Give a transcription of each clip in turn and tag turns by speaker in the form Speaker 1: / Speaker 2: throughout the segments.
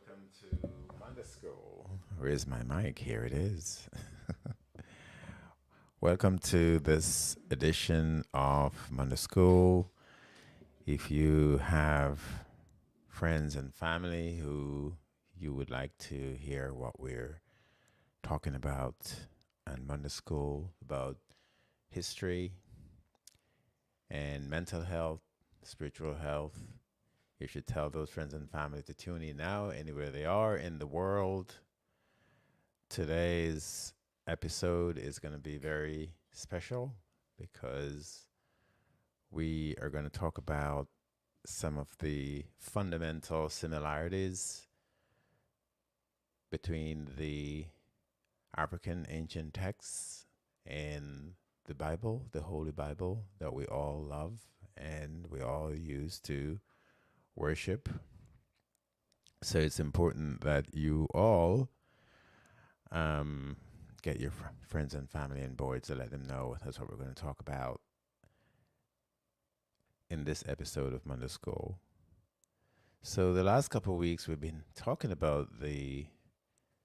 Speaker 1: Welcome to Monday School. Where's my mic? Here it is. Welcome to this edition of Monday School. If you have friends and family who you would like to hear what we're talking about on Monday School, about history and mental health, spiritual health, you should tell those friends and family to tune in now, anywhere they are in the world. Today's episode is going to be very special because we are going to talk about some of the fundamental similarities between the African ancient texts and the Bible, the Holy Bible that we all love and we all use to worship. So it's important that you all um, get your friends and family on board to let them know that's what we're going to talk about in this episode of Monday School. So the last couple of weeks we've been talking about the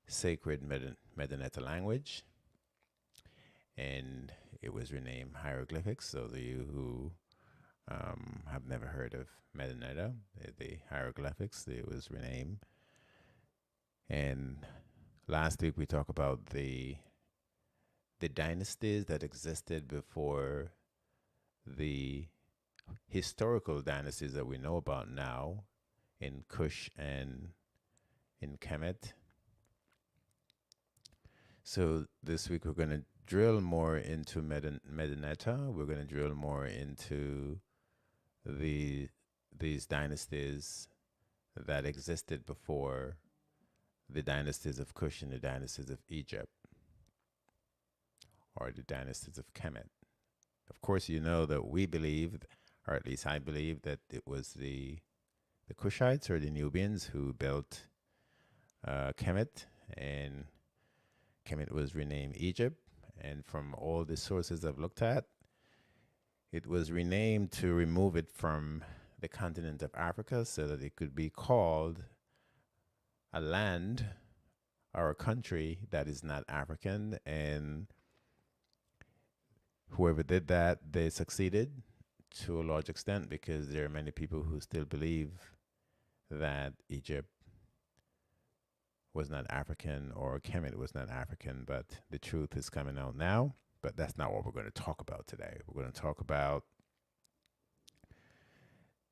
Speaker 1: sacred Medineta language, and it was renamed hieroglyphics. So the you who have never heard of Medineta, the hieroglyphics, it was renamed. And last week we talked about the dynasties that existed before the historical dynasties that we know about now in Kush and in Kemet. So this week we're going to drill more into Medineta. We're going to drill more into the these dynasties that existed before the dynasties of Kush and the dynasties of Egypt, or the dynasties of Kemet. Of course, you know that we believe, or at least I believe, that it was the Kushites or the Nubians who built Kemet, and Kemet was renamed Egypt. And from all the sources I've looked at, it was renamed to remove it from the continent of Africa so that it could be called a land or a country that is not African. And whoever did that, they succeeded to a large extent because there are many people who still believe that Egypt was not African or Kemet was not African, but the truth is coming out now. But that's not what we're going to talk about today. We're going to talk about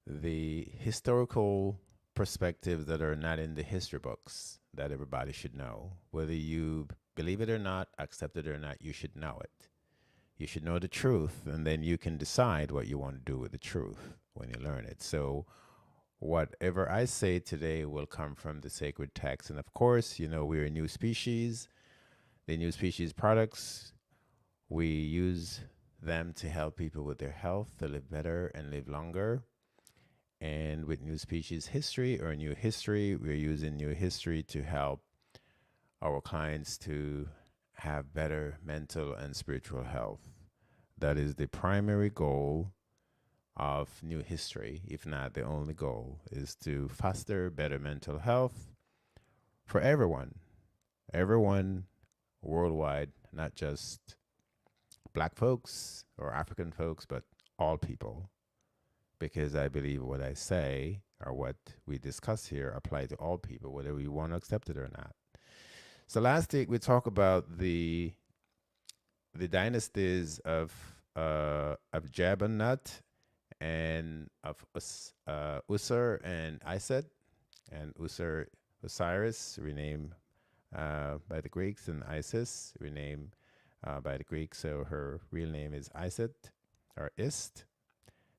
Speaker 1: the historical perspectives that are not in the history books that everybody should know. Whether you believe it or not, accept it or not, you should know it. You should know the truth, and then you can decide what you want to do with the truth when you learn it. So, whatever I say today will come from the sacred text. And of course, you know, we're a new species. The new species products, we use them to help people with their health, to live better and live longer. And with new species history or new history, we're using new history to help our clients to have better mental and spiritual health. That is the primary goal of new history, if not the only goal, is to foster better mental health for everyone worldwide, not just black folks or African folks, but all people. Because I believe what I say or what we discuss here apply to all people, whether we want to accept it or not. So last week we talked about the dynasties of Jabbanut and of Usur and Iset, and Usur Osiris renamed by the Greeks, and Isis renamed by the Greeks. So her real name is Iset or Ist,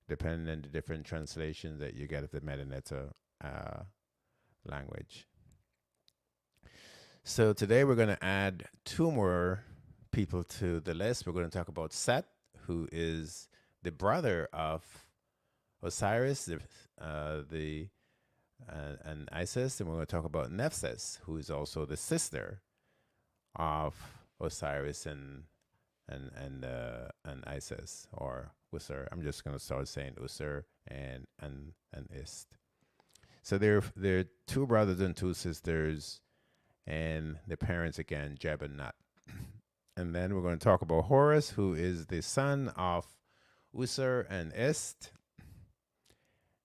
Speaker 1: depending on the different translations that you get of the Medineta language. So today we're going to add two more people to the list. We're going to talk about Set, who is the brother of Osiris, and Isis, and we're going to talk about Nephthys, who is also the sister of Osiris and Isis or Usur. I'm just going to start saying Usur and Ist. So they're two brothers and two sisters, and their parents again, Jeb and Nut. And then we're going to talk about Horus, who is the son of Usur and Ist.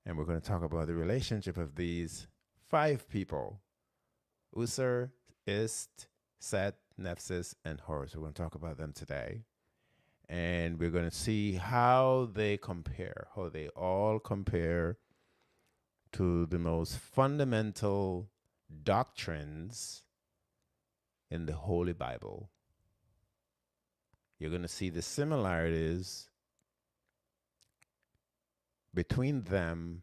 Speaker 1: And we're going to talk about the relationship of these five people: Usur, Ist, Set, Nephthys, and Horus. We're going to talk about them today. And we're going to see how they compare, how they all compare to the most fundamental doctrines in the Holy Bible. You're going to see the similarities between them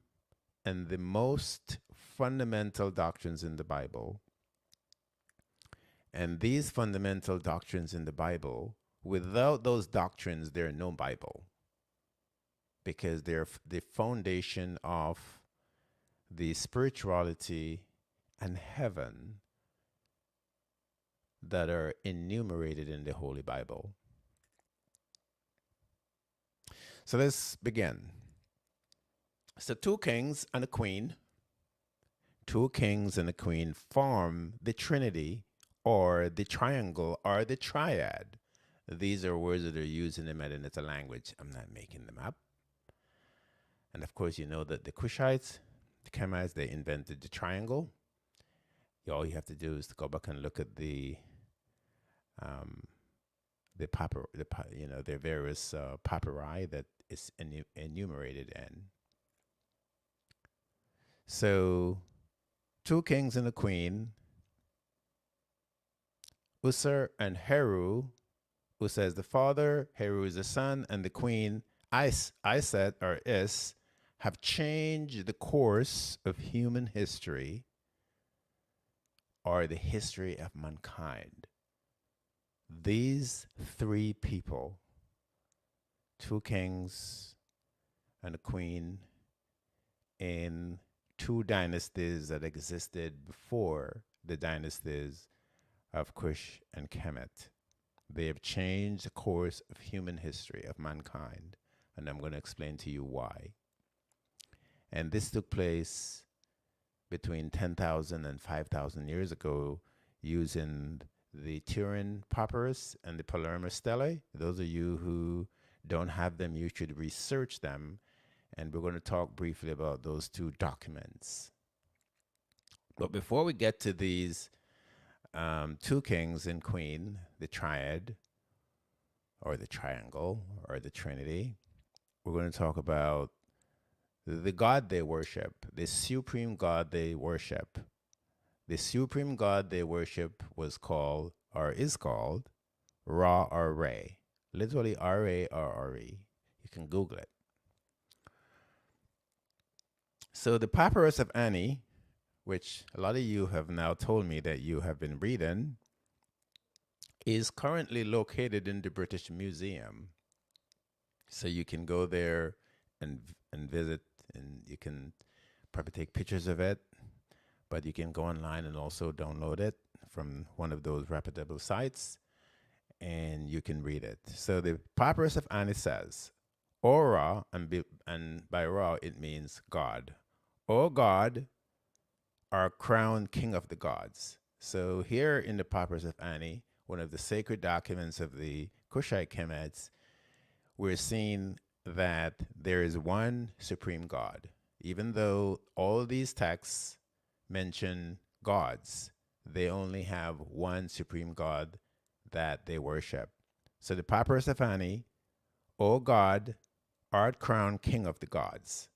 Speaker 1: and the most fundamental doctrines in the Bible. And these fundamental doctrines in the Bible, without those doctrines, there's no Bible, because they're the foundation of the spirituality and heaven that are enumerated in the Holy Bible. So let's begin. So two kings and a queen form the Trinity, or the triangle, or the triad. These are words that are used in the Meta language. I'm not making them up. And of course, you know that the Cushites, the Kemites, they invented the triangle. All you have to do is to go back and look at their various papyri that is enumerated in. So, two kings and a queen, Usur and Heru. Usa is the father, Heru is the son, and the queen, Iset or Is, have changed the course of human history, or the history of mankind. These three people, two kings and a queen, in two dynasties that existed before the dynasties of Cush and Kemet. They have changed the course of human history, of mankind, and I'm going to explain to you why. And this took place between 10,000 and 5,000 years ago, using the Turin papyrus and the Palermo stele. Those of you who don't have them, you should research them. And we're going to talk briefly about those two documents. But before we get to these two kings and queen, the triad, or the triangle, or the Trinity, we're going to talk about the God they worship, the supreme God they worship. The supreme God they worship was called, or is called, Ra or Re. Literally R-A or R-E. You can Google it. So the Papyrus of Ani, which a lot of you have now told me that you have been reading, is currently located in the British Museum. So you can go there and visit, and you can probably take pictures of it, but you can go online and also download it from one of those reputable sites, and you can read it. So the Papyrus of Ani says, O Ra, and by Ra it means God. O God, our crowned king of the gods. So here in the Papyrus of Ani, one of the sacred documents of the Kushite Kemites, we're seeing that there is one supreme God. Even though all these texts mention gods, they only have one supreme God that they worship. So the Papyrus of Ani, O God, art crowned king of the gods.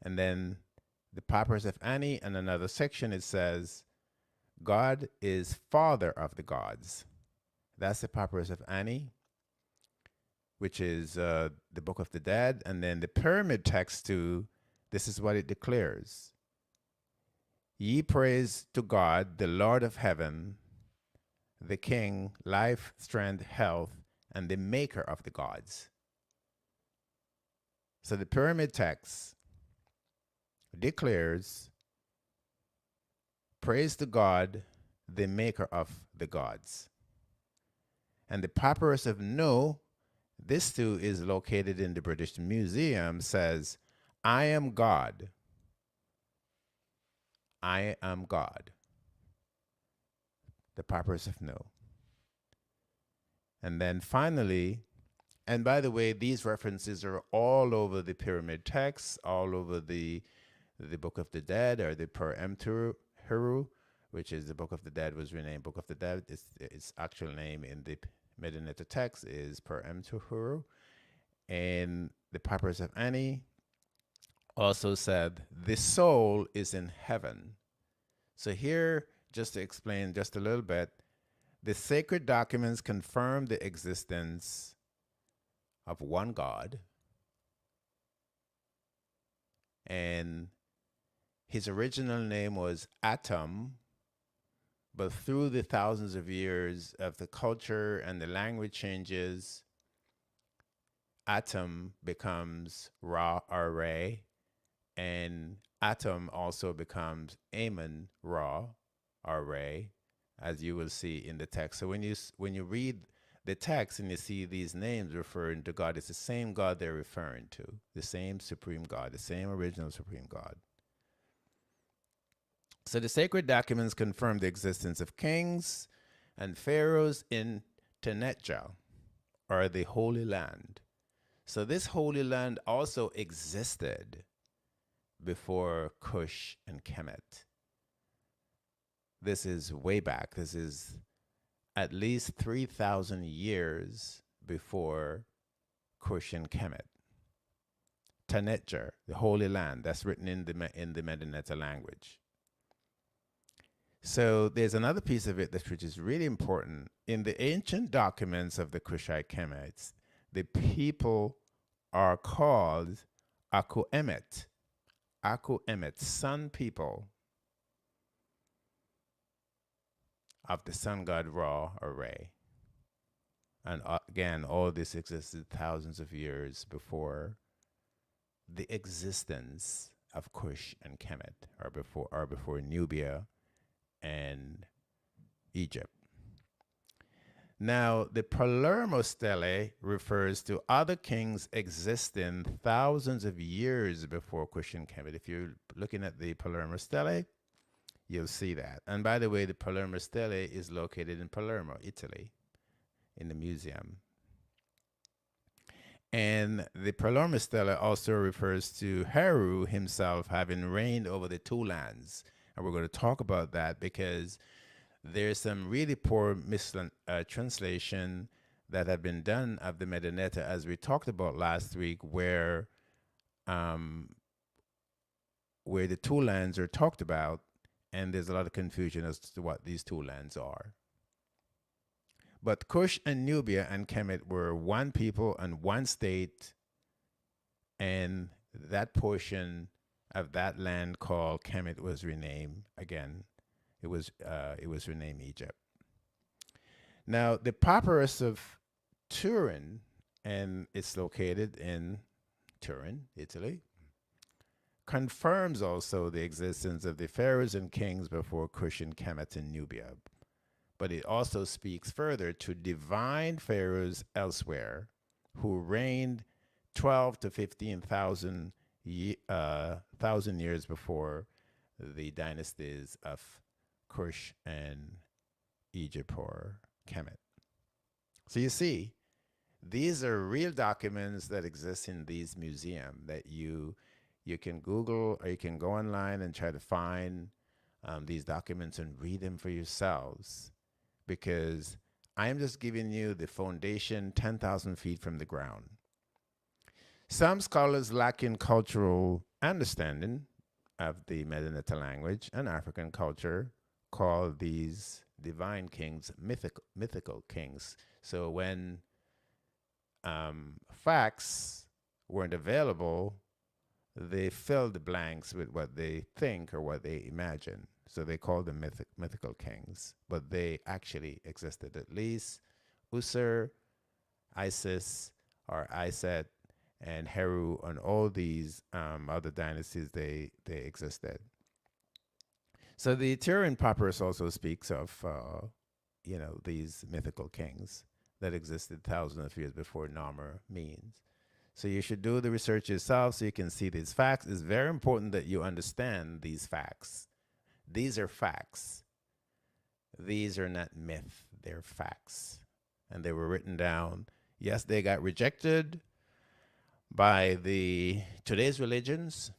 Speaker 1: And then the Papyrus of Ani, in another section, it says, God is father of the gods. That's the Papyrus of Ani, which is the Book of the Dead. And then the Pyramid text too, this is what it declares. Ye praise to God, the Lord of heaven, the King, life, strength, health, and the maker of the gods. So the Pyramid text declares, praise to God, the maker of the gods. And the Papyrus of No, this too is located in the British Museum, says, I am God. I am God, the papyrus of No. And then finally, and by the way, these references are all over the pyramid texts, all over the Book of the Dead, or the Per Heru, which is the Book of the Dead was renamed Book of the Dead. Its actual name in the Medineta text is Per Heru. And the Papyrus of Ani also said, the soul is in heaven. So here, just to explain just a little bit, the sacred documents confirm the existence of one God, and his original name was Atom, but through the thousands of years of the culture and the language changes, Atom becomes Ra or Re, and Atom also becomes Amun Ra or Re, as you will see in the text. So when you read the text and you see these names referring to God, it's the same God they're referring to, the same supreme God, the same original supreme God. So the sacred documents confirm the existence of kings and pharaohs in Tenetja, or the Holy Land. So this Holy Land also existed before Cush and Kemet. This is way back. This is at least 3,000 years before Cush and Kemet. Tanetjer, the Holy Land, that's written in the Medineta language. So there's another piece of it which is really important. In the ancient documents of the Kushite Kemites, the people are called Aku Emet, sun people of the sun god Ra or Re. And again, all this existed thousands of years before the existence of Cush and Kemet, or before Nubia and Egypt. Now, the Palermo stele refers to other kings existing thousands of years before Cush and Kemet. If you're looking at the Palermo stele, you'll see that. And by the way, the Palermo stele is located in Palermo, Italy, in the museum. And the Palermo stele also refers to Heru himself having reigned over the two lands. And we're going to talk about that because there's some really poor translation that have been done of the Medineta, as we talked about last week, where the two lands are talked about, and there's a lot of confusion as to what these two lands are. But Cush and Nubia and Kemet were one people and one state, and that portion of that land called Kemet was renamed again. It was renamed Egypt. Now, the Papyrus of Turin, and it's located in Turin, Italy, confirms also the existence of the pharaohs and kings before Cush and Kemet in Nubia. But it also speaks further to divine pharaohs elsewhere who reigned 12 to 15,000 years before the dynasties of Cush and Egypt or Kemet. So you see, these are real documents that exist in these museums that you can Google, or you can go online and try to find these documents and read them for yourselves, because I am just giving you the foundation 10,000 feet from the ground. Some scholars lacking cultural understanding of the Medineta language and African culture call these divine kings mythical kings. So when facts weren't available, they filled the blanks with what they think or what they imagine. So they call them mythical kings, but they actually existed. At least Usur, Isis, or Iset, and Heru, and all these other dynasties, they existed. So the Turin Papyrus also speaks of, these mythical kings that existed thousands of years before Narmer means. So you should do the research yourself so you can see these facts. It's very important that you understand these facts These are facts. These are not myth, they're facts. And they were written down. Yes, they got rejected by the today's religions,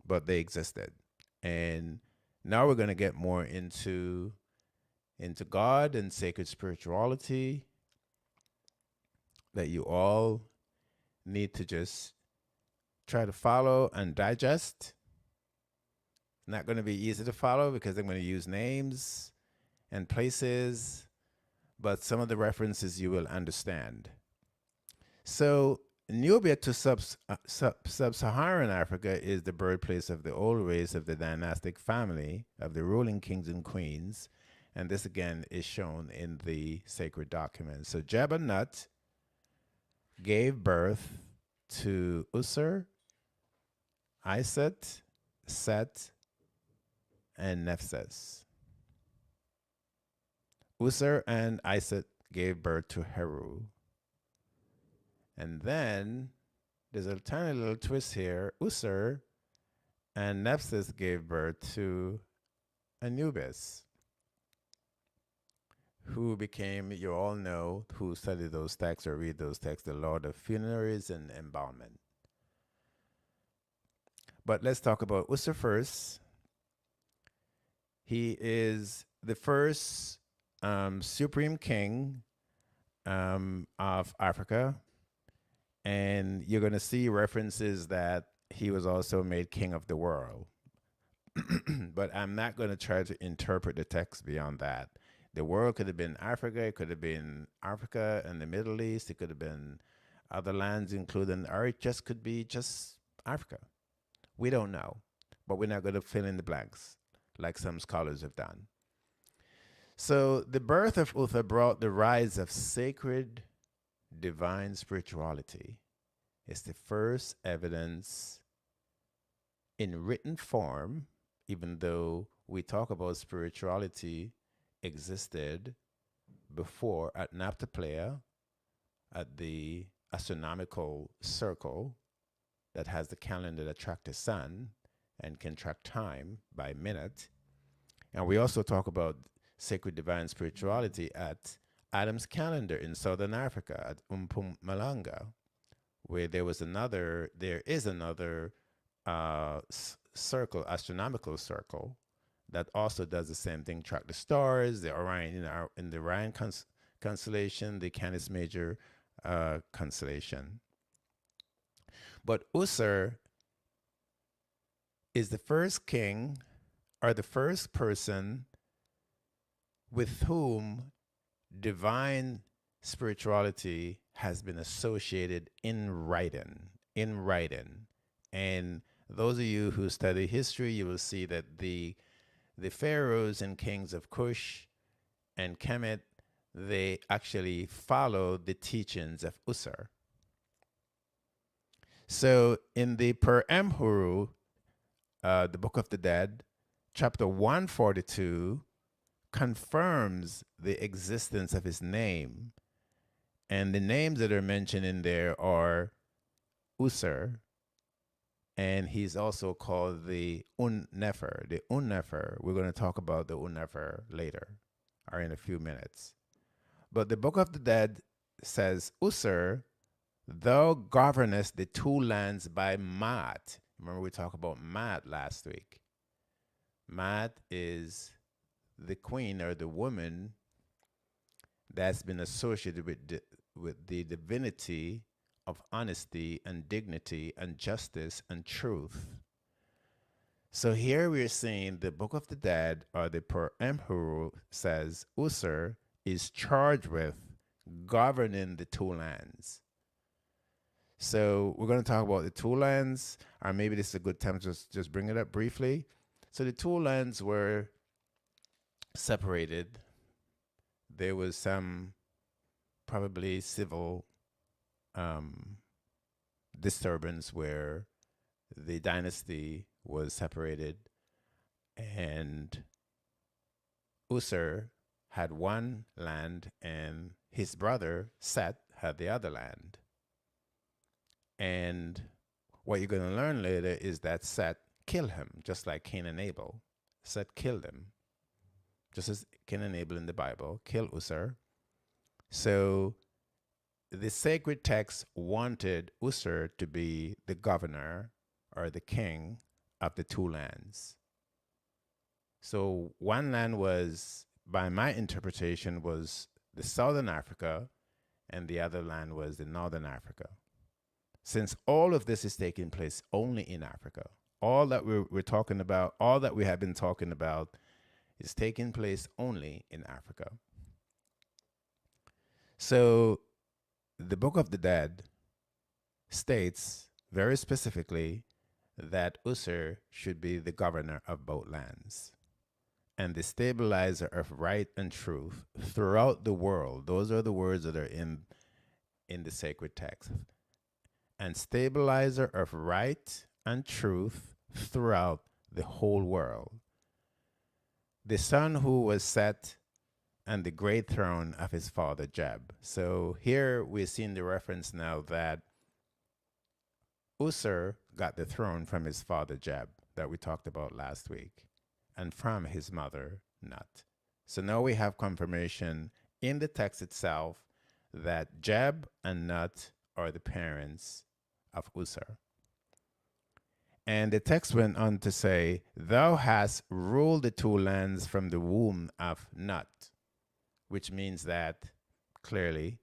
Speaker 1: but they existed. And now we're going to get more into God and sacred spirituality that you all need to just try to follow and digest. It's not going to be easy to follow because I'm going to use names and places, but some of the references you will understand. So, Nubia to sub-Saharan Africa is the birthplace of the old race of the dynastic family of the ruling kings and queens. And this again is shown in the sacred documents. So Jebel Nut gave birth to Usur, Iset, Set, and Nephthys. Usur and Iset gave birth to Heru. And then there's a tiny little twist here. Usur and Nephthys gave birth to Anubis, who became, you all know, who study those texts or read those texts, the Lord of Funerals and Embalmment. But let's talk about Usur first. He is the first supreme king of Africa. And you're going to see references that he was also made king of the world. But I'm not going to try to interpret the text beyond that. The world could have been Africa. It could have been Africa and the Middle East. It could have been other lands, including, or it just could be just Africa. We don't know. But we're not going to fill in the blanks like some scholars have done. So the birth of Uther brought the rise of sacred divine spirituality. It's the first evidence in written form, even though we talk about spirituality existed before at Naphtali, at the astronomical circle that has the calendar that tracks the sun and can track time by minute. And we also talk about sacred divine spirituality at Adam's calendar in southern Africa at Mpumalanga, where there is another circle, astronomical circle, that also does the same thing, track the stars, the Orion, in the Orion constellation, the Canis Major constellation. But Usur is the first king or the first person with whom divine spirituality has been associated in writing. And those of you who study history, you will see that the pharaohs and kings of Kush and Kemet, they actually followed the teachings of Usur. So in the Per Emhuru, the Book of the Dead, chapter 142, confirms the existence of his name. And the names that are mentioned in there are Usur, and he's also called the Un-Nefer. The Un-Nefer, we're going to talk about the Un-Nefer later, or in a few minutes. But the Book of the Dead says, Usur, thou governest the two lands by Maat. Remember we talked about Maat last week. Maat is the queen or the woman that's been associated with the divinity of honesty and dignity and justice and truth. So here we're seeing the Book of the Dead, or the Per Emhuru, says Usur is charged with governing the two lands. So we're going to talk about the two lands, or maybe this is a good time to just bring it up briefly. So the two lands were separated. There was some probably civil disturbance where the dynasty was separated, and Usur had one land and his brother Set had the other land. And what you're going to learn later is that Set killed him, just like Cain and Abel. said kill them, just as Cain and Abel in the Bible, kill Uzzah. So the sacred text wanted Uzzah to be the governor or the king of the two lands. So one land was, by my interpretation, was the southern Africa, and the other land was the northern Africa. Since all of this is taking place only in Africa, all that we're talking about, all that we have been talking about, is taking place only in Africa. So the Book of the Dead states very specifically that Uzzah should be the governor of both lands and the stabilizer of right and truth throughout the world. Those are the words that are in the sacred text. And stabilizer of right and truth throughout the whole world. The sun who was set on the great throne of his father Jeb. So here we're seeing the reference now that Uzzah got the throne from his father Jeb that we talked about last week, and from his mother Nut. So now we have confirmation in the text itself that Jeb and Nut are the parents of Uzzah. And the text went on to say, "Thou hast ruled the two lands from the womb of Nut," which means that clearly,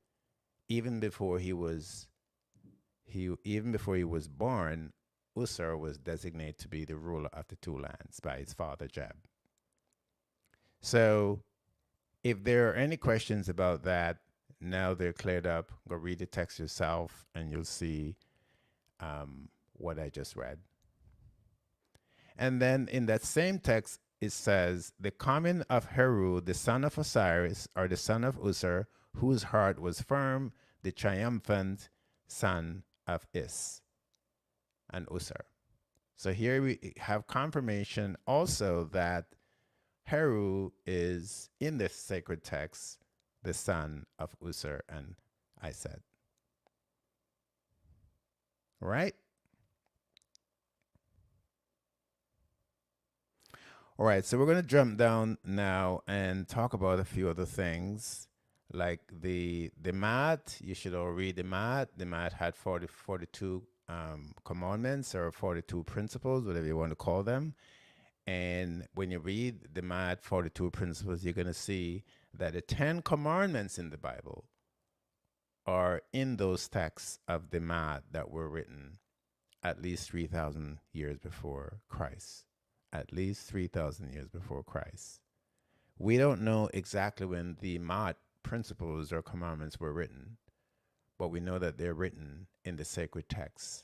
Speaker 1: even before he was born, Uzzah was designated to be the ruler of the two lands by his father Jeb. So, if there are any questions about that, now they're cleared up. Go read the text yourself, and you'll see what I just read. And then in that same text, it says, "The coming of Heru, the son of Osiris, or the son of Uzzah, whose heart was firm, the triumphant son of Is and Uzzah." So here we have confirmation also that Heru is, in the sacred text, the son of Uzzah and Ised. Right? All right, so we're going to jump down now and talk about a few other things. Like the mat, you should all read the mat. The mat had 42 commandments or 42 principles, whatever you want to call them. And when you read the mat 42 principles, you're going to see that the 10 commandments in the Bible are in those texts of the mat that were written at least 3,000 years before Christ. At least 3,000 years before Christ. We don't know exactly when the Ma'at principles or commandments were written, but we know that they're written in the sacred texts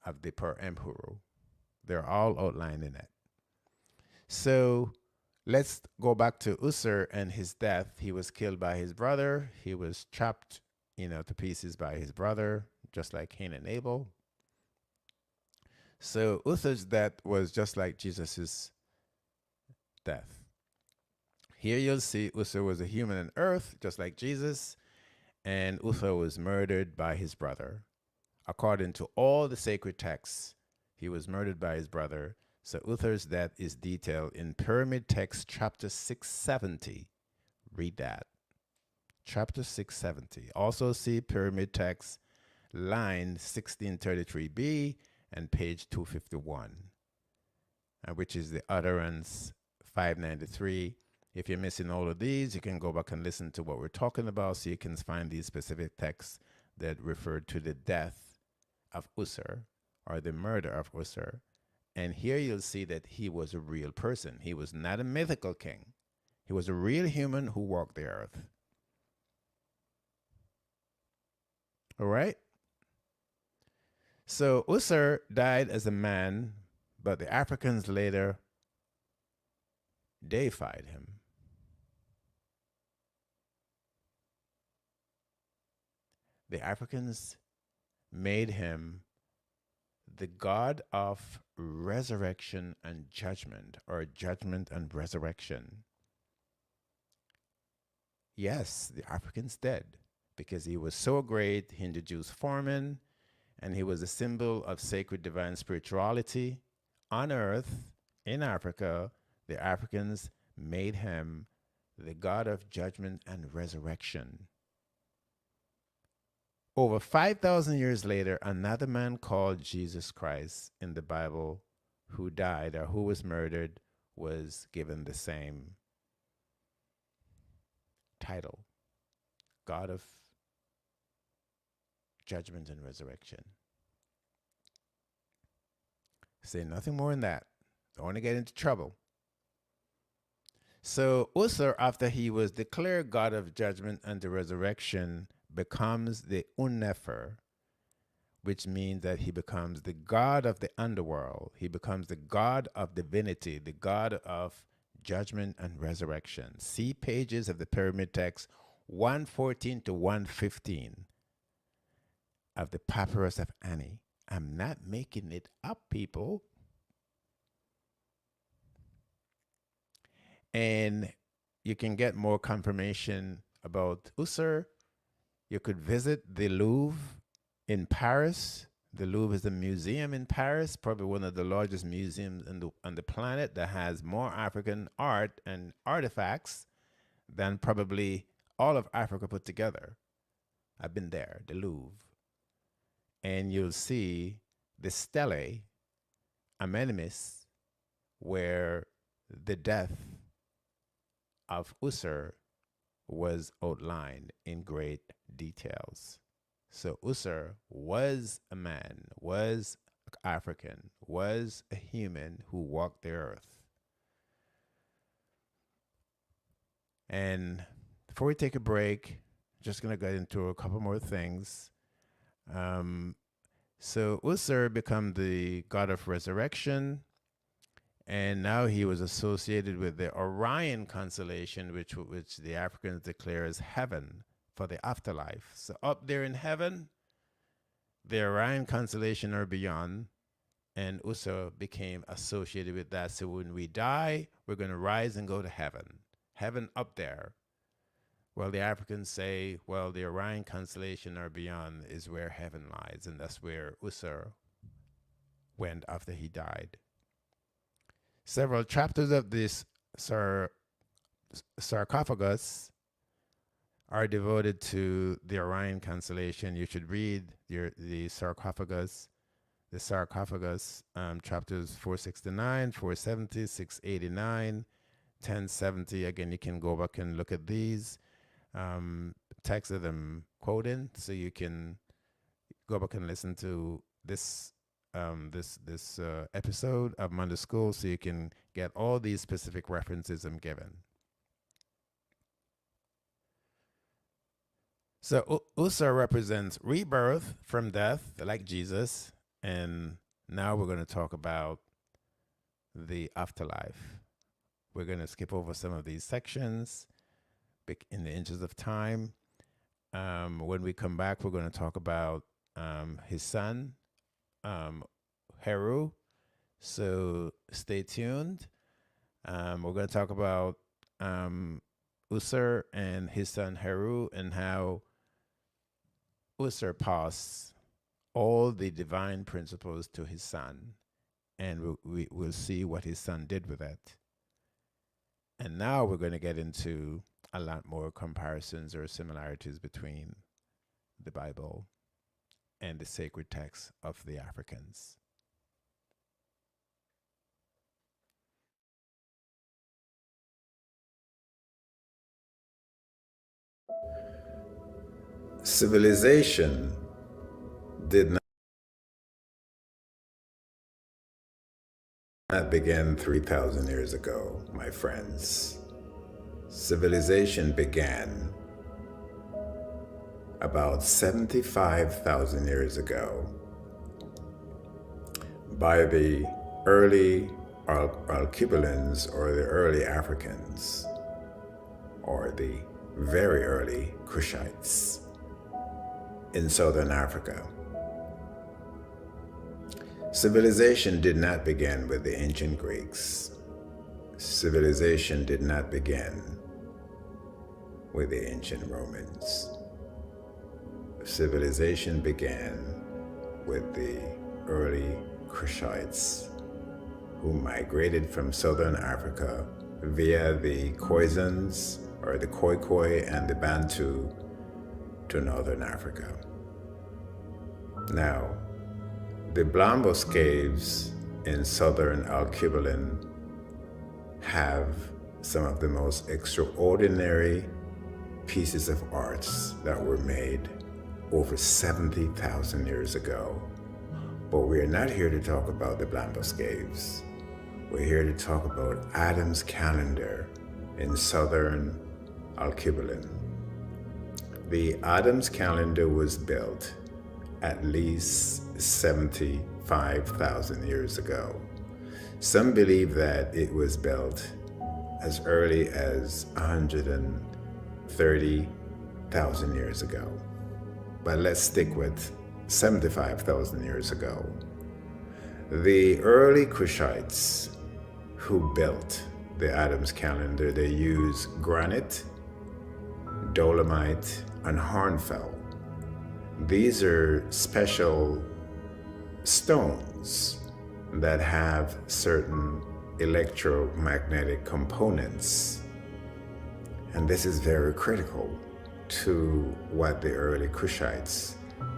Speaker 1: of the Per Emperor. They're all outlined in it. So let's go back to Uzzah and his death. He was killed by his brother. He was chopped, to pieces by his brother, just like Cain and Abel. So Uzzah's death was just like Jesus's death. Here you'll see Uzzah was a human on earth, just like Jesus, and Uzzah was murdered by his brother. According to all the sacred texts, he was murdered by his brother. So Uzzah's death is detailed in Pyramid Text chapter 670. Read that. Chapter 670. Also see Pyramid Text line 1633b and page 251, which is the utterance 593. If you're missing all of these, you can go back and listen to what we're talking about so you can find these specific texts that refer to the death of Uzzah or the murder of Uzzah. And here you'll see that he was a real person. He was not a mythical king. He was a real human who walked the earth. All right? So Uzzah died as a man, but the Africans later deified him. The Africans made him the god of resurrection and judgment, or judgment and resurrection. Yes, the Africans did, because he was so great, he introduced farming, and he was a symbol of sacred divine spirituality, on earth, in Africa, the Africans made him the God of judgment and resurrection. Over 5,000 years later, another man called Jesus Christ in the Bible who died or who was murdered was given the same title, God of judgment and resurrection. Say nothing more than that. Don't want to get into trouble. So Ussur, after he was declared God of judgment and the resurrection, becomes the Unnefer, which means that he becomes the god of the underworld. He becomes the god of divinity, the god of judgment and resurrection. See pages of the pyramid text 114 to 115 of the Papyrus of Ani. I'm not making it up, people. And you can get more confirmation about Ussur. You could visit the Louvre in Paris. The Louvre is a museum in Paris, probably one of the largest museums on the planet that has more African art and artifacts than probably all of Africa put together. I've been there, the Louvre. And you'll see the stele, Amenimus, where the death of Ussur was outlined in great details. So Ussur was a man, was African, was a human who walked the earth. And before we take a break, just going to get into a couple more things. So Ussur became the god of resurrection, and now he was associated with the Orion constellation, which the Africans declare as heaven for the afterlife. So up there in heaven, the Orion constellation or beyond, and Ussur became associated with that. So when we die, we're going to rise and go to heaven. Heaven up there. Well, the Africans say, well, the Orion constellation or beyond is where heaven lies, and that's where Ussur went after he died. Several chapters of this sarcophagus are devoted to the Orion constellation. You should read the sarcophagus, chapters 469, 470, 689, 1070. Again, you can go back and look at these texts that I'm quoting, so you can go back and listen to this episode of Monday School, so you can get all these specific references I'm given. So Ussur represents rebirth from death, like Jesus, and now we're going to talk about the afterlife. We're going to skip over some of these sections in the interest of time. When we come back, we're going to talk about his son, Heru. So stay tuned. We're going to talk about Ussur and his son Heru, and how Ussur passed all the divine principles to his son, and we'll see what his son did with it. And now we're going to get into a lot more comparisons or similarities between the Bible and the sacred texts of the Africans. Civilization did not begin 3,000 years ago, my friends. Civilization began about 75,000 years ago by the early Alkebulians, or the early Africans, or the very early Kushites in southern Africa. Civilization did not begin with the ancient Greeks. Civilization did not begin with the ancient Romans. Civilization began with the early Kushites who migrated from southern Africa via the Khoisans or the Khoikhoi and the Bantu to northern Africa. Now, the Blambos Caves in southern Alkebulan have some of the most extraordinary pieces of arts that were made over 70,000 years ago. But we're not here to talk about the Blambos Caves. We're here to talk about Adam's calendar in southern Alkebulan. The Adam's calendar was built at least 75,000 years ago. Some believe that it was built as early as 130,000 years ago. But let's stick with 75,000 years ago. The early Kushites who built the Adam's calendar, they used granite, dolomite, and hornfels. These are special stones that have certain electromagnetic components. And this is very critical to what the early Kushites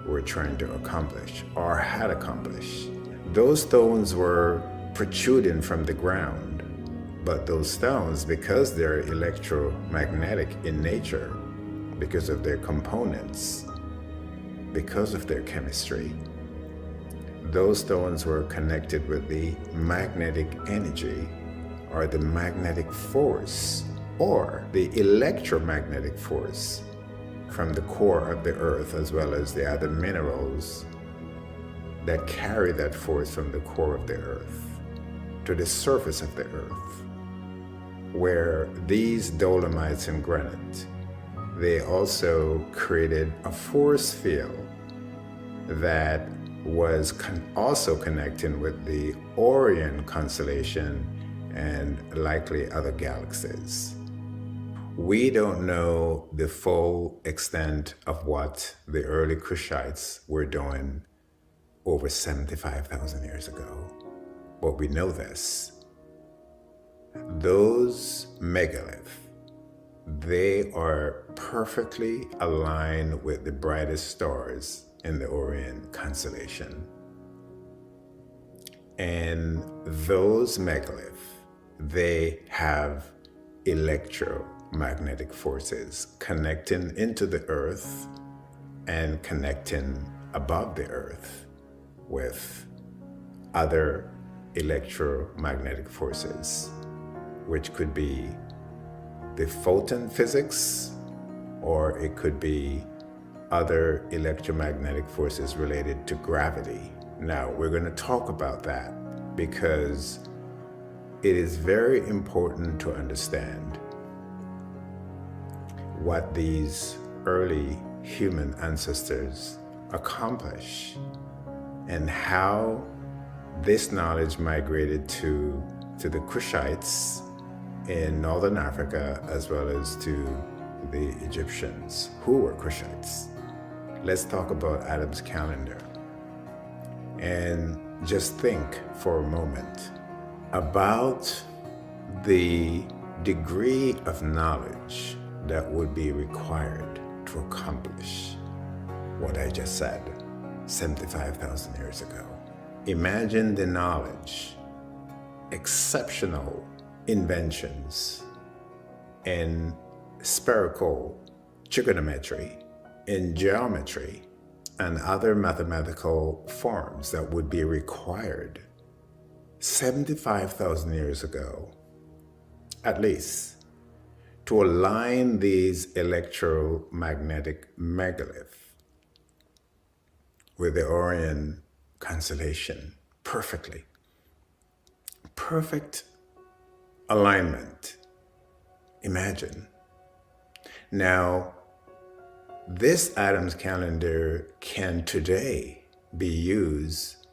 Speaker 1: were trying to accomplish or had accomplished. Those stones were protruding from the ground, but those stones, because they're electromagnetic in nature, because of their components, because of their chemistry, those stones were connected with the magnetic energy or the magnetic force or the electromagnetic force from the core of the earth, as well as the other minerals that carry that force from the core of the earth to the surface of the earth, where these dolomites and granite, they also created a force field that was also connecting with the Orion constellation and likely other galaxies. We don't know the full extent of what the early Kushites were doing over 75,000 years ago, but we know this. Those megaliths, they are perfectly aligned with the brightest stars in the Orion constellation. And those megaliths, they have electromagnetic forces connecting into the earth and connecting above the earth with other electromagnetic forces, which could be the photon physics, or it could be other electromagnetic forces related to gravity. Now, we're going to talk about that because it is very important to understand what these early human ancestors accomplished and how this knowledge migrated to the Kushites in northern Africa, as well as to the Egyptians who were Kushites. Let's talk about Adam's calendar and just think for a moment about the degree of knowledge that would be required to accomplish what I just said 75,000 years ago. Imagine the knowledge, exceptional inventions in spherical trigonometry, in geometry, and other mathematical forms that would be required 75,000 years ago, at least, to align these electromagnetic megaliths with the Orion constellation perfectly. Perfect alignment. Imagine. Now, this Adam's calendar can today be used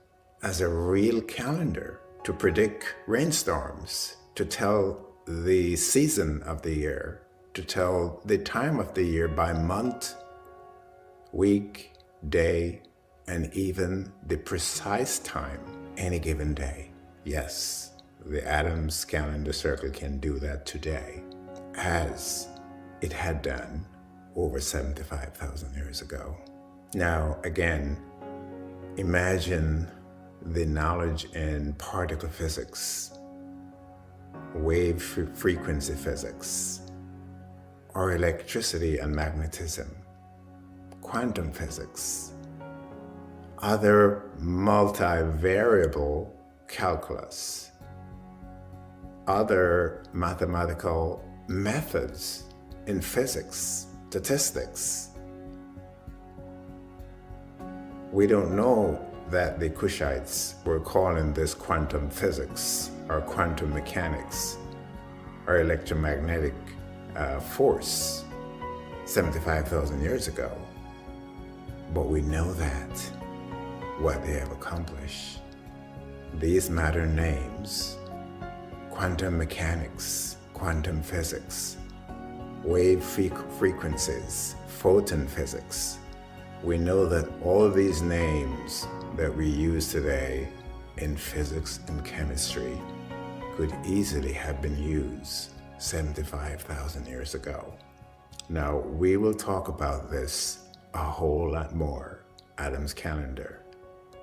Speaker 1: as a real calendar to predict rainstorms, to tell the season of the year, to tell the time of the year by month, week, day, and even the precise time any given day. Yes,
Speaker 2: the Adams calendar circle can do that today, as it had done over 75,000 years ago. Now, again, imagine the knowledge in particle physics, wave frequency physics, or electricity and magnetism, quantum physics, other multivariable calculus, other mathematical methods in physics, statistics. We don't know that the Kushites were calling this quantum physics or quantum mechanics or electromagnetic force 75,000 years ago. But we know that what they have accomplished. These modern names, quantum mechanics, quantum physics, wave frequencies, photon physics. We know that all these names that we use today in physics and chemistry could easily have been used 75,000 years ago. Now, we will talk about this a whole lot more, Adam's calendar,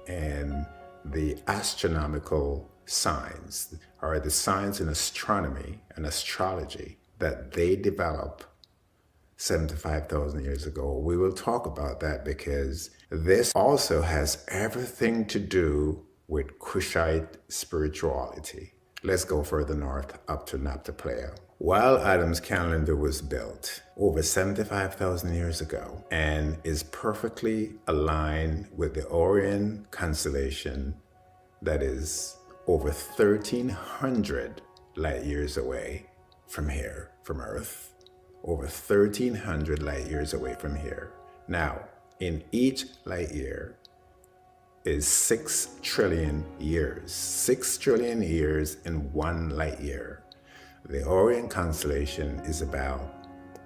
Speaker 2: and the astronomical signs, or the signs in astronomy and astrology that they developed 75,000 years ago. We will talk about that because this also has everything to do with Kushite spirituality. Let's go further north up to Naphtali. While Adam's calendar was built over 75,000 years ago and is perfectly aligned with the Orion constellation that is over 1,300 light years away from here, from Earth, over 1,300 light years away from here. Now, in each light year is 6 trillion years. 6 trillion years in one light year. The Orion constellation is about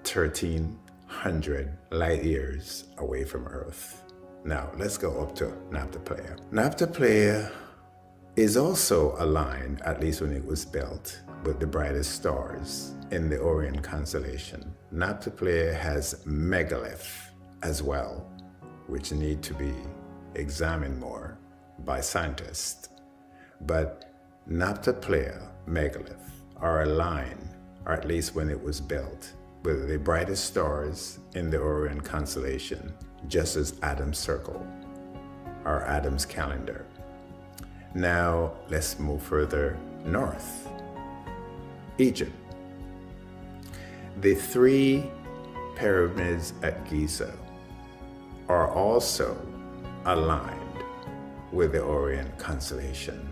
Speaker 2: 1,300 light years away from Earth. Now, let's go up to Naphtali. Naphtali is also aligned, at least when it was built, with the brightest stars in the Orion constellation. Naphtali has megalith as well, which need to be examined more by scientists. But Naphtali, megalith, are aligned, or at least when it was built, with the brightest stars in the Orion constellation, just as Adam's circle, or Adam's calendar. Now, let's move further north. Egypt. The 3 pyramids at Giza are also aligned with the Orion constellation,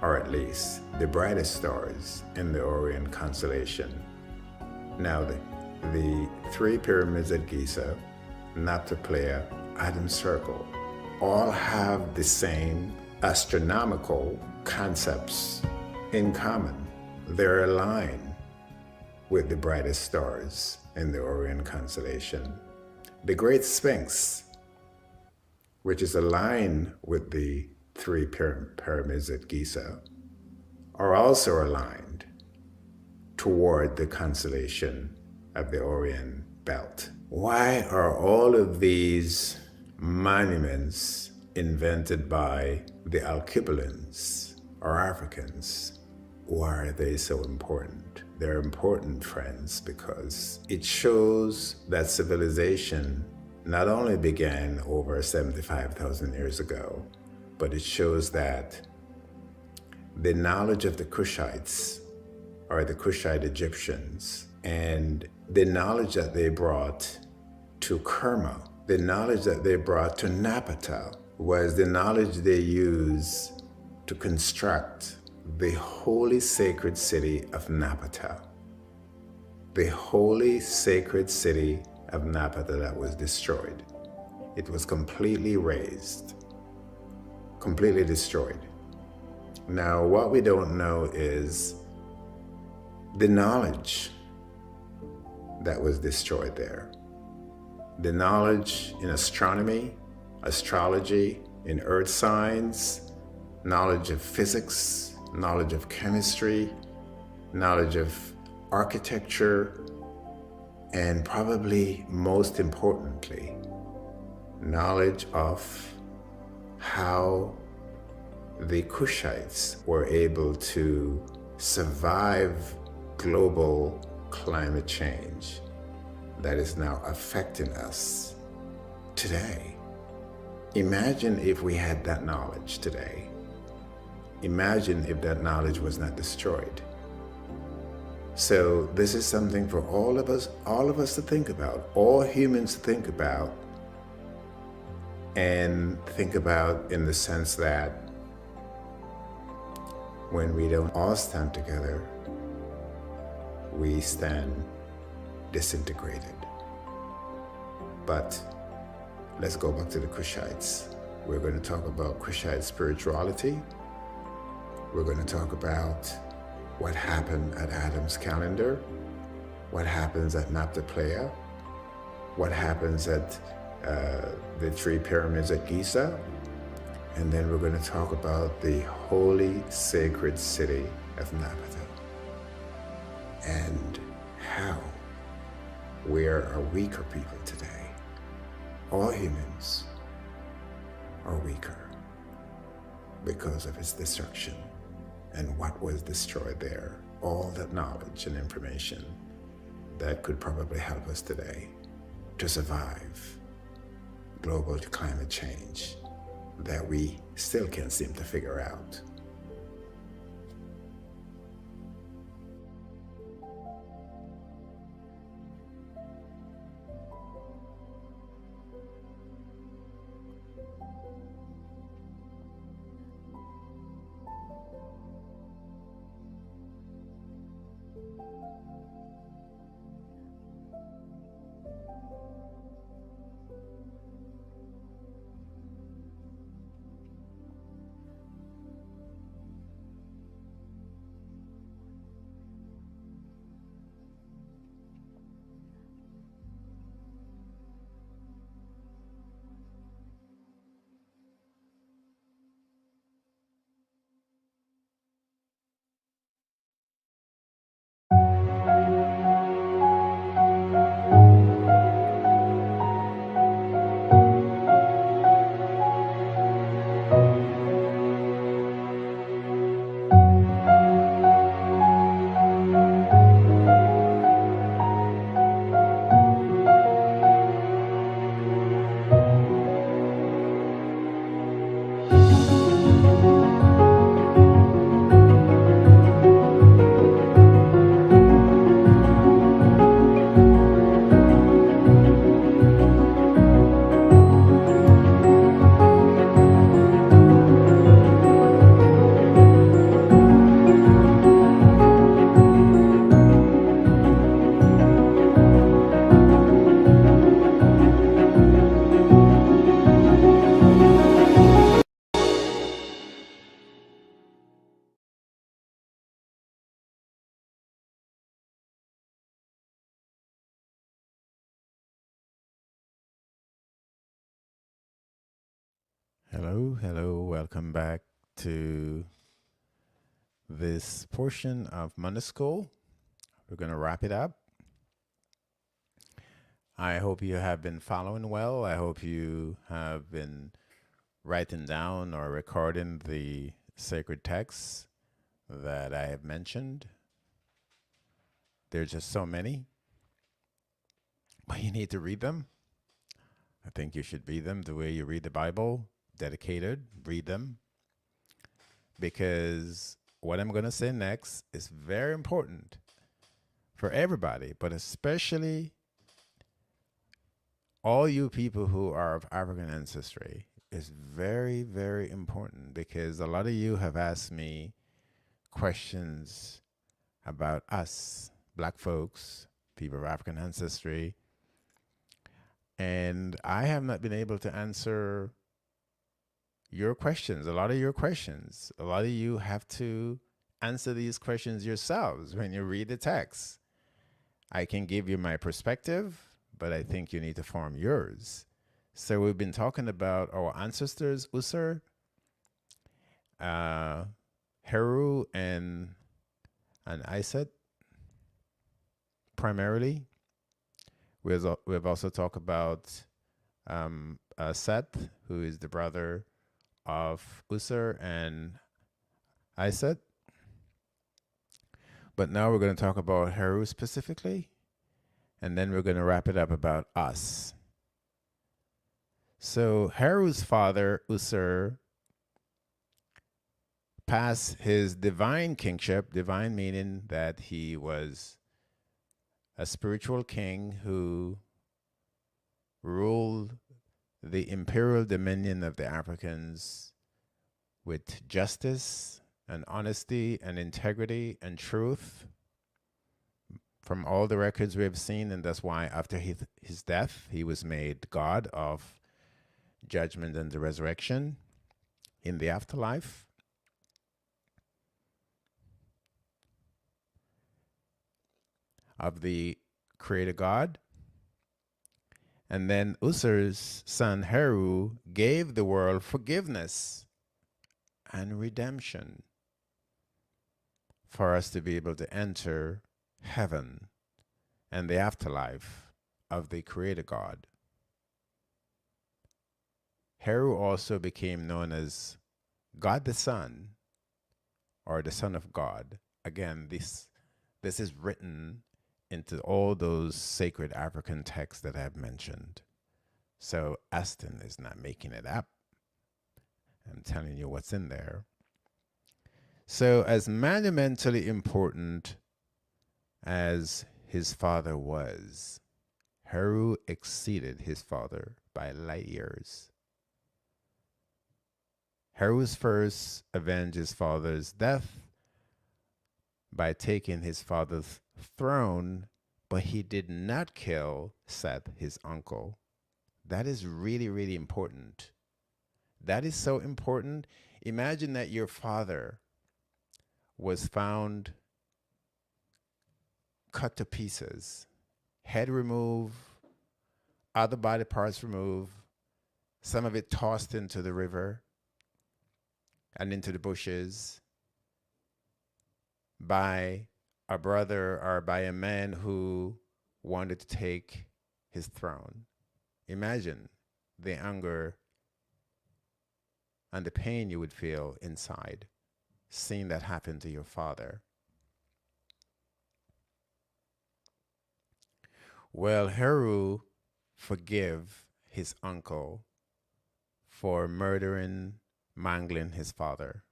Speaker 2: or at least the brightest stars in the Orion constellation. Now, the 3 pyramids at Giza, Naphtali, Adam's circle, all have the same astronomical concepts in common. They're aligned with the brightest stars in the Orion constellation. The Great Sphinx, which is aligned with the 3 pyramids at Giza, are also aligned toward the constellation of the Orion belt. Why are all of these monuments invented by the Alkebulians or Africans? Why are they so important? They're important, friends, because it shows that civilization not only began over 75,000 years ago, but it shows that the knowledge of the Kushites, or the Kushite Egyptians, and the knowledge that they brought to Kerma, the knowledge that they brought to Napata, was the knowledge they used to construct the holy sacred city of Napata. The holy sacred city of Napata that was destroyed. It was completely razed, completely destroyed. Now, what we don't know is the knowledge that was destroyed there. The knowledge in astronomy, astrology, in earth science, knowledge of physics, knowledge of chemistry, knowledge of architecture, and probably most importantly, knowledge of how the Kushites were able to survive global climate change that is now affecting us today. Imagine if we had that knowledge today. Imagine if that knowledge was not destroyed. So this is something for all of us to think about, all humans to think about, and think about in the sense that when we don't all stand together, we stand disintegrated. But let's go back to the Kushites. We're going to talk about Kushite spirituality. We're going to talk about what happened at Adam's calendar, what happens at Naphtali, what happens at the three pyramids at Giza, and then we're going to talk about the holy sacred city of Naphtali and how we are a weaker people today. All humans are weaker because of its destruction and what was destroyed there. All that knowledge and information that could probably help us today to survive global climate change that we still can't seem to figure out.
Speaker 1: Hello, welcome back to this portion of Monday School. We're going to wrap it up. I hope you have been following well. I hope you have been writing down or recording the sacred texts that I have mentioned. There's just so many, but you need to read them. I think you should read them the way you read the Bible, dedicated, read them. Because what I'm going to say next is very important for everybody, but especially all you people who are of African ancestry. Is very, very important because a lot of you have asked me questions about us, Black folks, people of African ancestry, and I have not been able to answer your questions, a lot of your questions. A lot of you have to answer these questions yourselves when you read the text. I can give you my perspective, but I think you need to form yours. So we've been talking about our ancestors, Usur, Heru, and Isaac primarily. We've also talked about Seth, who is the brother of Usur and Isaac. But now we're going to talk about Heru specifically, and then we're going to wrap it up about us. So Heru's father, Usur, passed his divine kingship, divine meaning that he was a spiritual king who ruled the imperial dominion of the Africans with justice and honesty and integrity and truth from all the records we have seen. And that's why after his death, he was made God of judgment and the resurrection in the afterlife. Of the creator God. And then Usur's son Heru gave the world forgiveness and redemption for us to be able to enter heaven and the afterlife of the creator God. Heru also became known as God the Son, or the Son of God. Again, this is written into all those sacred African texts that I've mentioned. So Aston is not making it up. I'm telling you what's in there. So as monumentally important as his father was, Heru exceeded his father by light years. Heru's first avenged his father's death by taking his father's throne, but he did not kill Seth, his uncle. That is really, really important. That is so important. Imagine that your father was found cut to pieces, head removed, other body parts removed, some of it tossed into the river and into the bushes by a brother or by a man who wanted to take his throne. Imagine the anger and the pain you would feel inside seeing that happen to your father. Well, Heru forgave his uncle for murdering, mangling his father,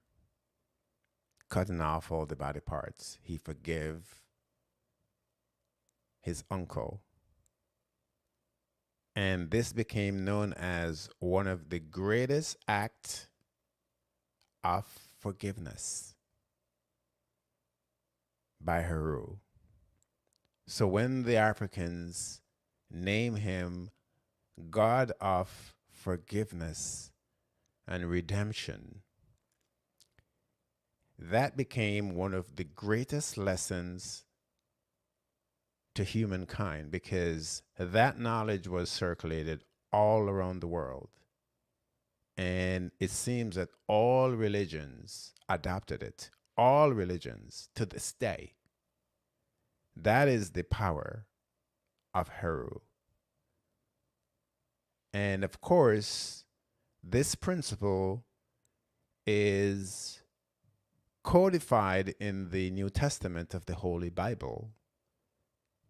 Speaker 1: cutting off all the body parts. He forgave his uncle. And this became known as one of the greatest acts of forgiveness by Heru. So when the Africans name him God of forgiveness and redemption, that became one of the greatest lessons to humankind, because that knowledge was circulated all around the world. And it seems that all religions adopted it, all religions to this day. That is the power of Heru. And of course, this principle is codified in the New Testament of the Holy Bible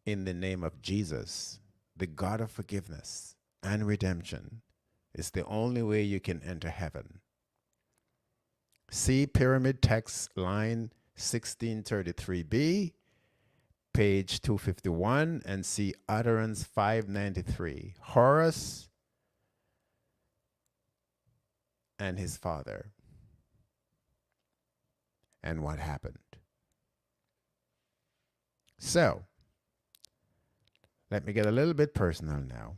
Speaker 1: in the name of Jesus, the God of forgiveness and redemption. It's the only way you can enter heaven. See Pyramid Text, line 1633b, page 251, and see Utterance 593, Horus and his father, and what happened. So, let me get a little bit personal now.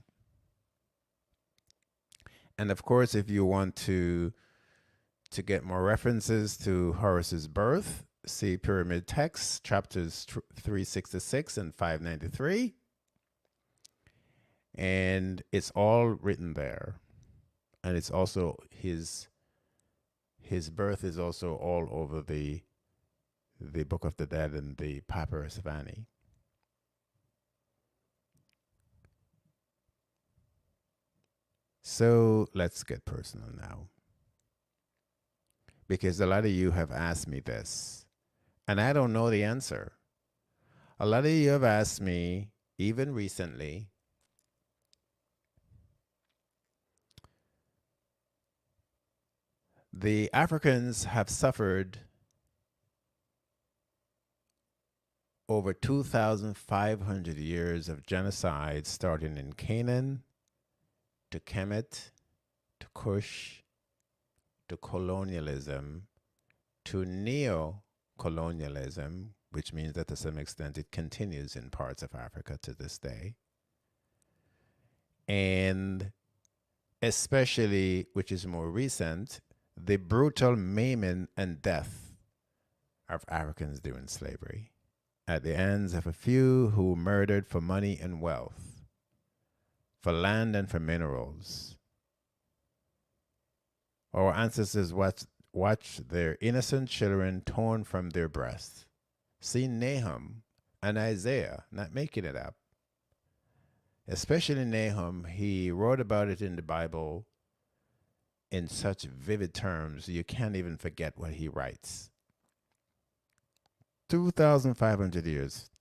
Speaker 1: And of course, if you want to get more references to Horus's birth, see Pyramid Text, chapters 366 and 593. And it's all written there. And it's also his birth is also all over the the Book of the Dead and the Papyrus of Ani. So let's get personal now, because a lot of you have asked me this, and I don't know the answer. A lot of you have asked me, even recently, the Africans have suffered over 2,500 years of genocide, starting in Canaan to Kemet to Kush to colonialism to neo-colonialism, which means that to some extent it continues in parts of Africa to this day. And especially, which is more recent, the brutal maiming and death of Africans during slavery at the hands of a few who murdered for money and wealth, for land and for minerals. Our ancestors watched their innocent children torn from their breasts. See Nahum and Isaiah, not making it up. Especially Nahum, he wrote about it in the Bible in such vivid terms, you can't even forget what he writes. 2,500 years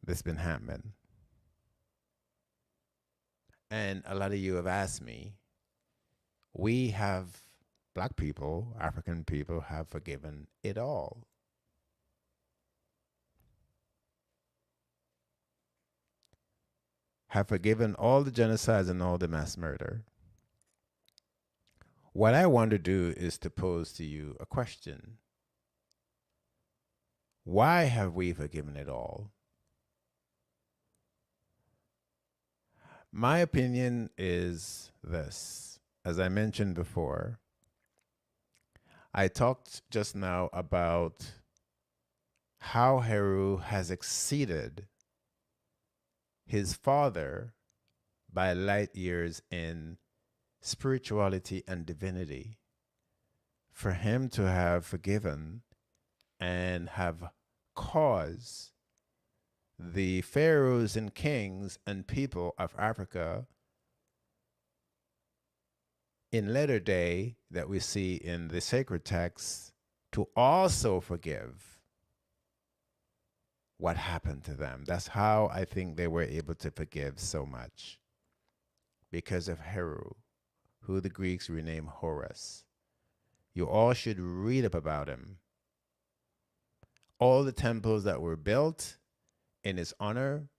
Speaker 1: this been happening. And a lot of you have asked me, we have, black people, African people, have forgiven it all. Have forgiven all the genocides and all the mass murder. What I want to do is to pose to you a question. Why have we forgiven it all? My opinion is this. As I mentioned before, I talked just now about how Heru has exceeded his father by light years in spirituality and divinity. For him to have forgiven and have caused the pharaohs and kings and people of Africa in latter day that we see in the sacred texts to also forgive what happened to them. That's how I think they were able to forgive so much, because of Heru, who the Greeks renamed Horus. You all should read up about him. All the temples that were built in his honor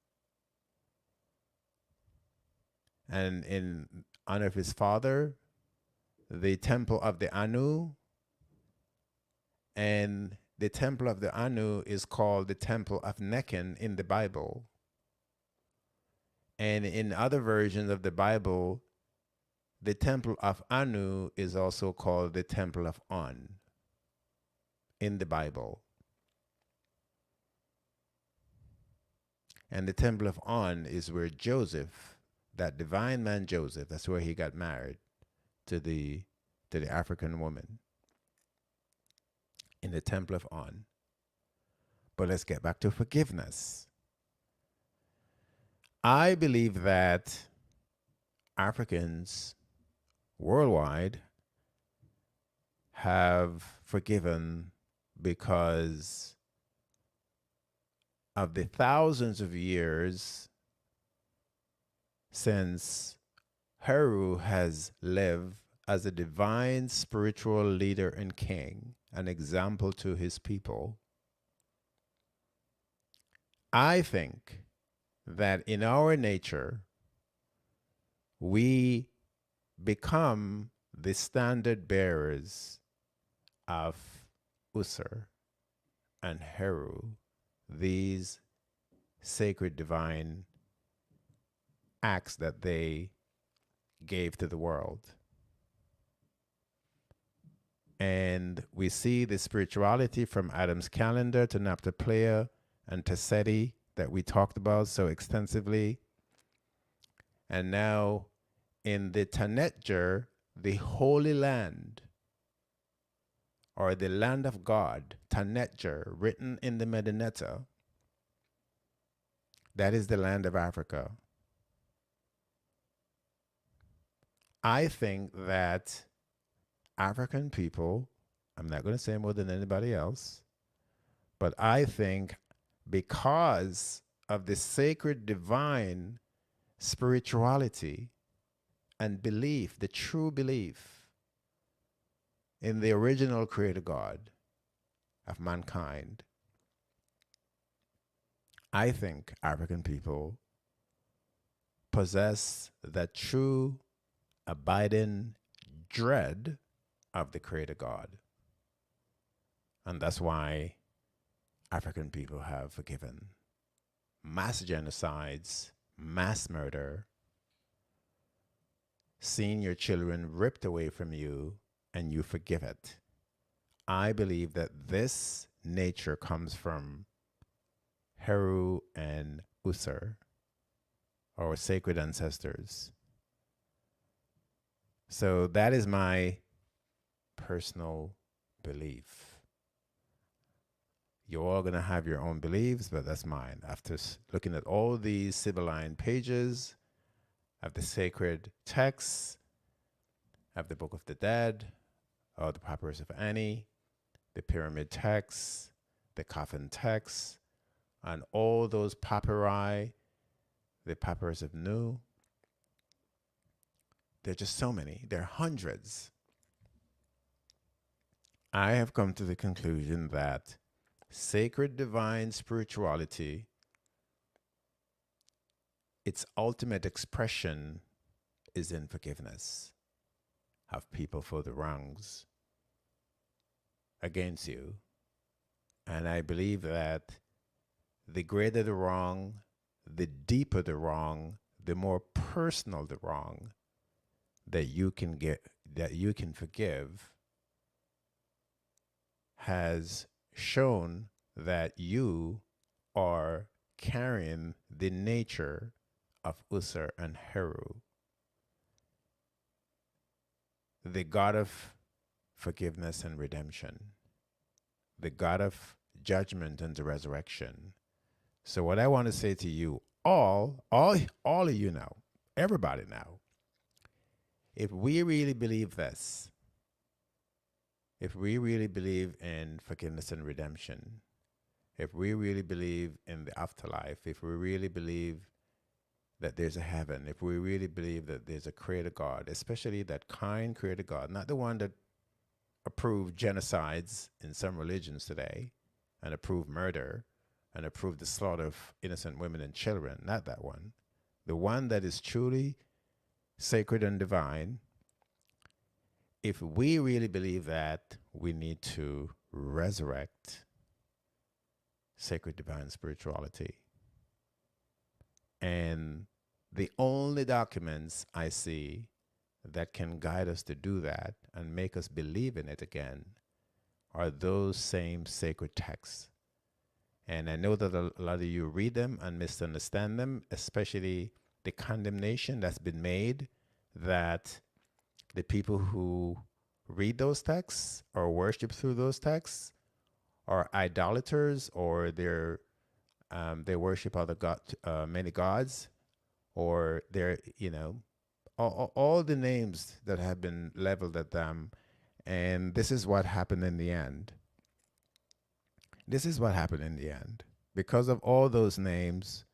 Speaker 1: and in honor of his father, the temple of the Anu, and the temple of the Anu is called the temple of Nekhen in the Bible. And in other versions of the Bible, the temple of Anu is also called the temple of On in the Bible. And the temple of On is where Joseph, that divine man Joseph, that's where he got married to the African woman, in the temple of On. But let's get back to forgiveness. I believe that Africans worldwide have forgiven because of the thousands of years since Heru has lived as a divine spiritual leader and king, an example to his people. I think that in our nature, we become the standard bearers of Usur and Heru, these sacred divine acts that they gave to the world. And we see the spirituality from Adam's calendar to Naphtali and to Seti that we talked about so extensively. And now in the Tanetjer, the Holy Land, or the land of God, Tanetjer, written in the Medinetta, that is the land of Africa. I think that African people, I'm not going to say more than anybody else, but I think because of the sacred divine spirituality and belief, the true belief in the original creator God of mankind, I think African people possess that true abiding dread of the creator God. And that's why African people have forgiven mass genocides, mass murder, seeing your children ripped away from you, and you forgive it. I believe that this nature comes from Heru and Usur, our sacred ancestors. So that is my personal belief. You're all going to have your own beliefs, but that's mine. After looking at all these Sibylline pages of the sacred texts, of the Book of the Dead, or the Papyrus of Ani, the Pyramid texts, the Coffin texts, and all those papyri, the Papyrus of Nu, there are just so many. There are hundreds. I have come to the conclusion that sacred divine spirituality, its ultimate expression is in forgiveness of people for the wrongs against you. And I believe that the greater the wrong, the deeper the wrong, the more personal the wrong that you can forgive, has shown that you are carrying the nature of Usur and Heru, the God of forgiveness and redemption, the God of judgment and the resurrection. So what I want to say to you all of you now, everybody now, if we really believe this, if we really believe in forgiveness and redemption, if we really believe in the afterlife, if we really believe that there's a heaven, if we really believe that there's a creator God, especially that kind creator God, not the one that approved genocides in some religions today and approved murder and approved the slaughter of innocent women and children, not that one. The one that is truly sacred and divine. If we really believe that, we need to resurrect sacred divine spirituality. And the only documents I see that can guide us to do that and make us believe in it again are those same sacred texts. And I know that a lot of you read them and misunderstand them, especially the condemnation that's been made that the people who read those texts or worship through those texts are idolaters, or they worship many gods, or they're, all the names that have been leveled at them. And this is what happened in the end. This is what happened in the end. Because of all those names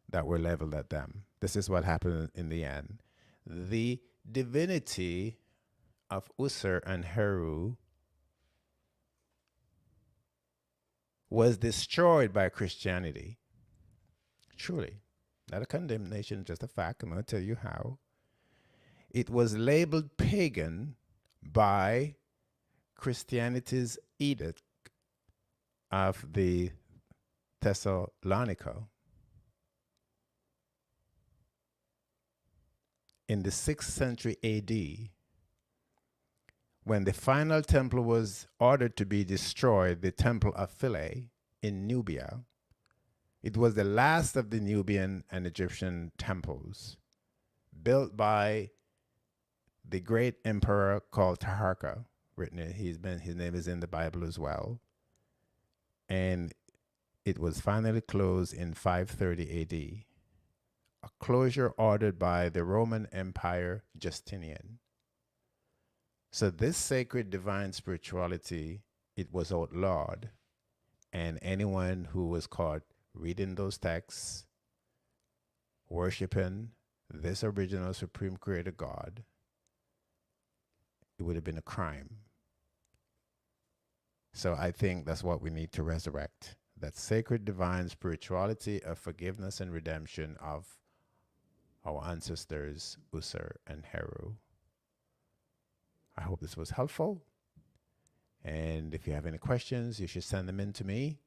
Speaker 1: that were leveled at them, this is what happened in the end. The divinity of Usur and Heru was destroyed by Christianity. Truly. Not a condemnation, just a fact. I'm going to tell you how. It was labeled pagan by Christianity's edict of the Thessalonica in the 6th century AD, when the final temple was ordered to be destroyed, the temple of Philae in Nubia. It was the last of the Nubian and Egyptian temples, built by the great emperor called Taharka, written. His name is in the Bible as well, and it was finally closed in 530 A.D. A closure ordered by the Roman Empire Justinian. So this sacred divine spirituality, it was outlawed, and anyone who was caught reading those texts, worshiping this original supreme creator God, it would have been a crime. So I think that's what we need to resurrect. That sacred divine spirituality of forgiveness and redemption of our ancestors, Usur and Heru. I hope this was helpful. And if you have any questions, you should send them in to me.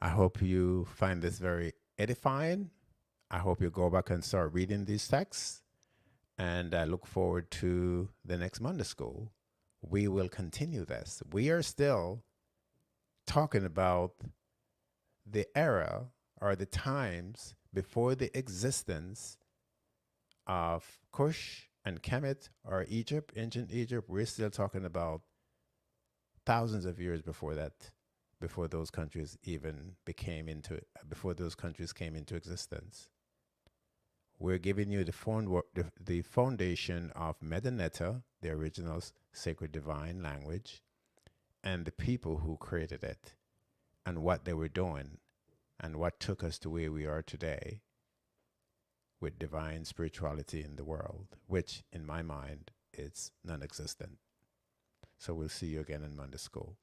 Speaker 1: I hope you find this very edifying. I hope you go back and start reading these texts. And I look forward to the next Monday School. We will continue this. We are still talking about the era or the times before the existence of Cush and Kemet or Egypt, ancient Egypt. We're still talking about thousands of years before that, before those countries before those countries came into existence. We're giving you the foundation of Medanetta, the original sacred divine language, and the people who created it, and what they were doing, and what took us to where we are today with divine spirituality in the world, which in my mind is non-existent. So we'll see you again in Monday School.